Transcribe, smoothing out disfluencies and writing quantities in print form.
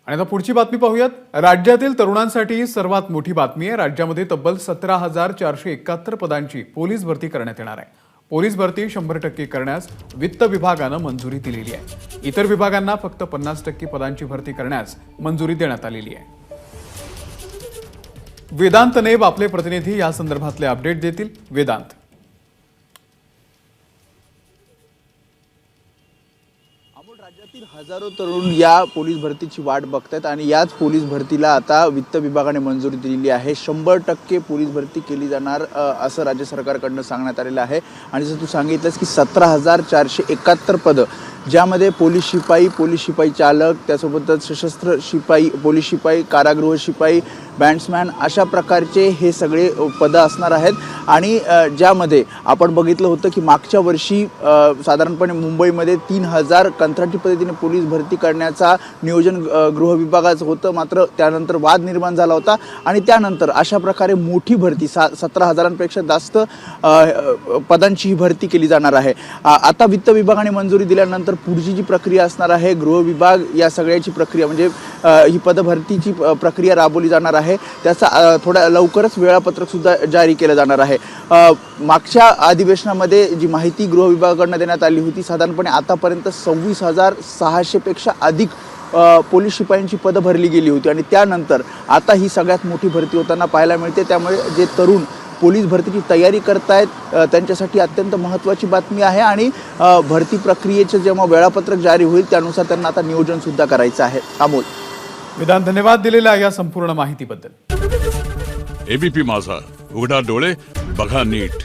आणि आता पुढची बातमी पाहूयात। राज्यातील तरुणांसाठी सर्वात मोठी बातमी आहे। राज्यामध्ये तब्बल 17,471 पदांची पोलीस भरती करण्यात येणार आहे। पोलीस भरती 100% करण्यास वित्त विभागाने मंजुरी दिलेली आहे। इतर विभागांना फक्त 50% पदांची भरती करण्यास मंजुरी देण्यात आलेली आहे। वेदांत नेब आपले प्रतिनिधी या संदर्भातले अपडेट देतील। वेदांत, राज्यातील हजारो तरुण या पोलीस भरतीची वाट बघतात आणि याच पोलीस भरतीला आता वित्त विभागाने मंजुरी दिलेली आहे। 100% पोलीस भरती केली जाणार असं राज्य सरकारकडून सांगण्यात आलेलं आहे। आणि जसं तू सांगितलंस की 17,471 पदं, ज्यामध्ये पोलीस शिपाई चालक, त्यासोबतच सशस्त्र शिपाई, पोलीस शिपाई, कारागृह शिपाई, बँड्समॅन अशा प्रकारचे हे सगळे पदं असणार आहेत। आणि ज्यामध्ये आपण बघितलं होतं की मागच्या वर्षी साधारणपणे मुंबईमध्ये 3,000 कंत्राटी पद्धतीने पोलीस भरती करण्याचा नियोजन गृह विभागाचं होतं, मात्र त्यानंतर वाद निर्माण झाला होता आणि त्यानंतर अशा प्रकारे मोठी भरती 17,000पेक्षा जास्त पदांची ही भरती केली जाणार आहे। आता वित्त विभागाने मंजुरी दिल्यानंतर पुढची जी प्रक्रिया असणार आहे, गृह विभाग या सगळ्याची प्रक्रिया म्हणजे ही पदभरतीची प्रक्रिया राबवली जाणार आहे। त्याचा थोड्या लवकरच वेळापत्रक सुद्धा जारी केलं जाणार आहे। मागच्या अधिवेशनामध्ये जी माहिती गृह विभागाकडून देण्यात आली होती, साधारणपणे आतापर्यंत 26,600 पेक्षा अधिक पोलीस शिपायांची पदं भरली गेली होती आणि त्यानंतर आता ही सगळ्यात मोठी भरती होताना पाहायला मिळते। त्यामुळे जे तरुण पोलीस भरतीची तयारी करतायत त्यांच्यासाठी अत्यंत महत्त्वाची बातमी आहे आणि भरती प्रक्रियेचं जेव्हा वेळापत्रक जारी होईल त्यानुसार त्यांना आता नियोजन सुद्धा करायचं आहे। अमोल, वेदांत, धन्यवाद दिलेल्या या संपूर्ण माहितीबद्दल। एबीपी माझा, उघडा डोळे बघा नीट।